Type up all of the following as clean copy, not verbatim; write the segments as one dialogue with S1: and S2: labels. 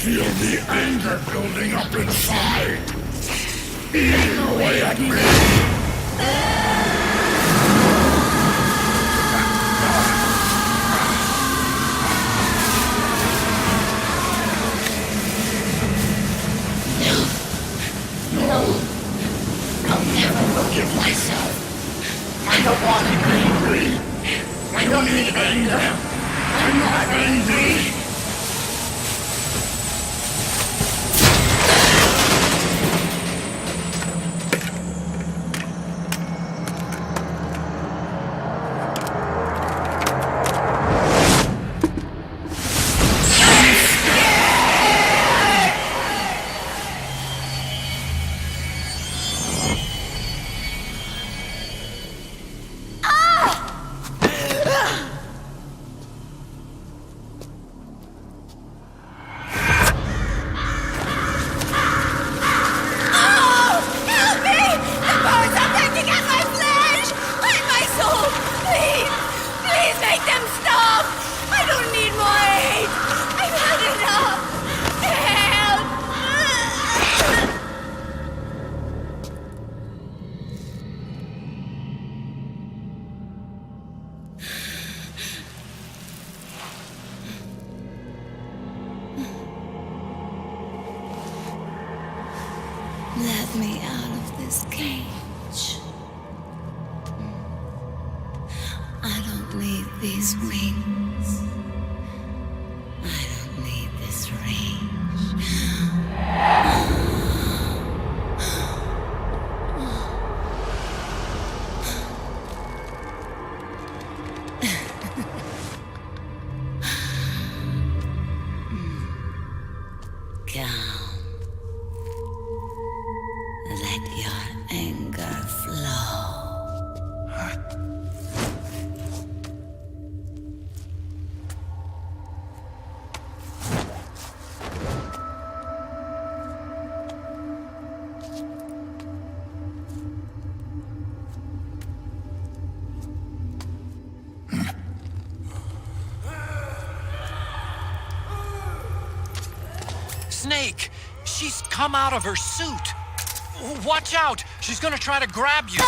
S1: feel the anger building up inside. Eating away at me. I'll never forgive myself. I don't want to be angry. I don't need anger. I'm not angry.
S2: Let me out of this cage. I don't need these wings. I don't need this range. Come. Let your anger flow.
S3: Snake! She's come out of her suit! Watch out! She's gonna try to grab you!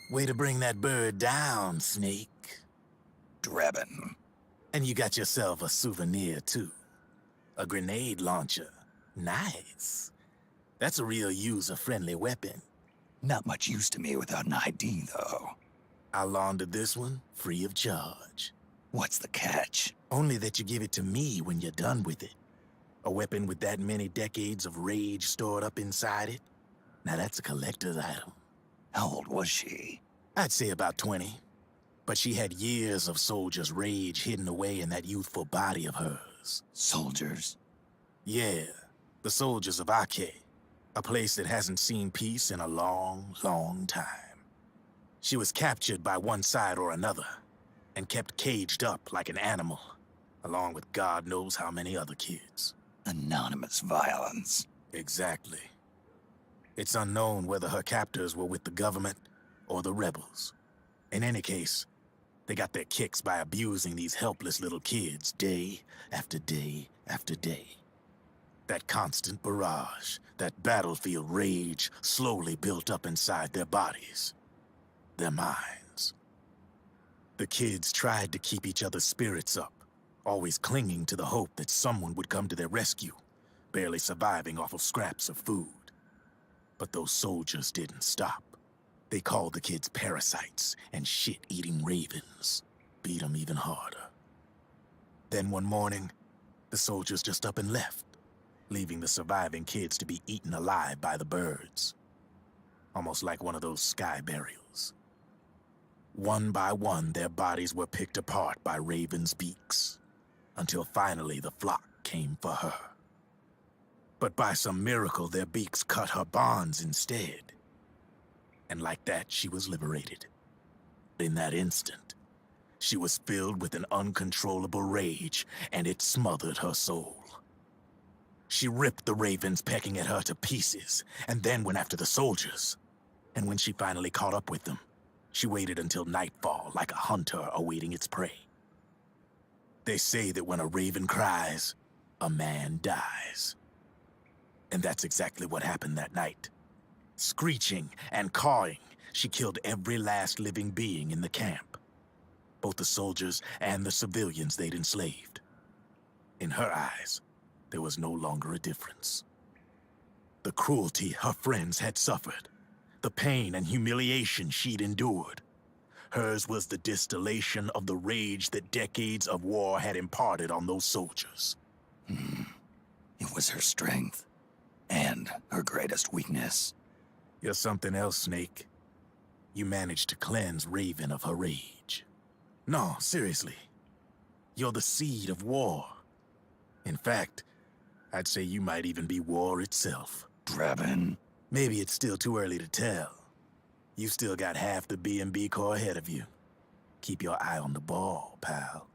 S4: Way to bring that bird down, Snake.
S5: Drebin.
S4: And you got yourself a souvenir, too. A grenade launcher. Nice. That's a real user-friendly weapon.
S5: Not much use to me without an ID, though.
S4: I'll launder this one free of charge.
S5: What's the catch?
S4: Only that you give it to me when you're done with it. A weapon with that many decades of rage stored up inside it? Now that's a collector's item.
S5: How old was she?
S4: I'd say about 20. But she had years of soldiers' rage hidden away in that youthful body of hers.
S5: Soldiers?
S4: Yeah, the soldiers of Ake. A place that hasn't seen peace in a long, long time. She was captured by one side or another, and kept caged up like an animal, along with God knows how many other kids.
S5: Anonymous violence.
S4: Exactly. It's unknown whether her captors were with the government or the rebels. In any case, they got their kicks by abusing these helpless little kids day after day after day. That constant barrage, that battlefield rage slowly built up inside their bodies, their minds. The kids tried to keep each other's spirits up, always clinging to the hope that someone would come to their rescue, barely surviving off of scraps of food. But those soldiers didn't stop. They called the kids parasites and shit-eating ravens, beat them even harder. Then one morning, the soldiers just up and left, leaving the surviving kids to be eaten alive by the birds. Almost like one of those sky burials. One by one, their bodies were picked apart by ravens' beaks. until finally the flock came for her. But by some miracle, their beaks cut her bonds instead. And like that, she was liberated. In that instant, she was filled with an uncontrollable rage, and it smothered her soul. She ripped the ravens pecking at her to pieces, and then went after the soldiers. And when she finally caught up with them, she waited until nightfall like a hunter awaiting its prey. They say that when a raven cries, a man dies. And that's exactly what happened that night. Screeching and cawing, she killed every last living being in the camp. Both the soldiers and the civilians they'd enslaved. In her eyes, there was no longer a difference. The cruelty her friends had suffered, the pain and humiliation she'd endured. Hers was the distillation of the rage that decades of war had imparted on those soldiers.
S5: It was her strength. And her greatest weakness.
S4: You're something else, Snake. You managed to cleanse Raven of her rage. No, seriously. You're the seed of war. In fact, I'd say you might even be war itself.
S5: Draven.
S4: Maybe it's still too early to tell. You still got half the B&B Corps ahead of you. Keep your eye on the ball, pal.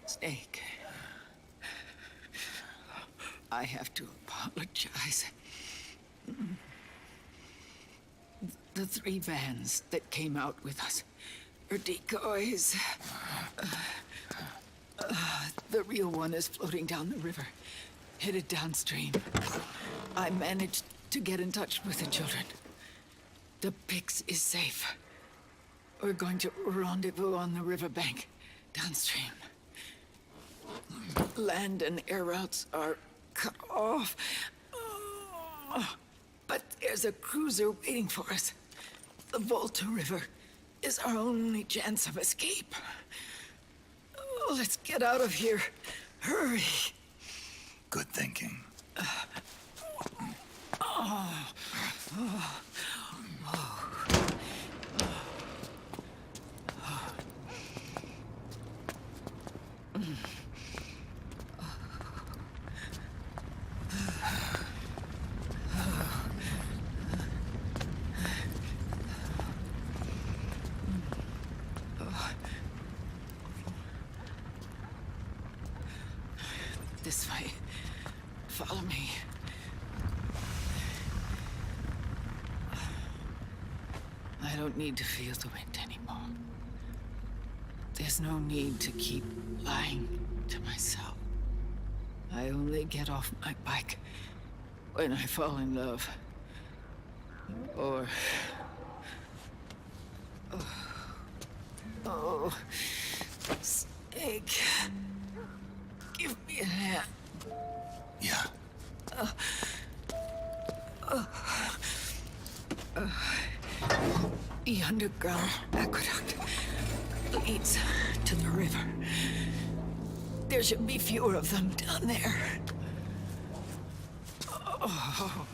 S6: Snake, I have to apologize. The 3 vans that came out with us are decoys. The real one is floating down the river, headed downstream. I managed to get in touch with the children. The Pix is safe. We're going to rendezvous on the riverbank, downstream. Land and air routes are cut off. But there's a cruiser waiting for us. The Volta River is our only chance of escape. Let's get out of here. Hurry.
S5: Good thinking.
S6: This way. Follow me. I don't need to feel the wind anymore. There's no need to keep lying to myself. I only get off my bike when I fall in love. Or... Oh... Snake... Give me a hand.
S5: Yeah.
S6: The underground aqueduct leads to the river. There should be fewer of them down there. Oh.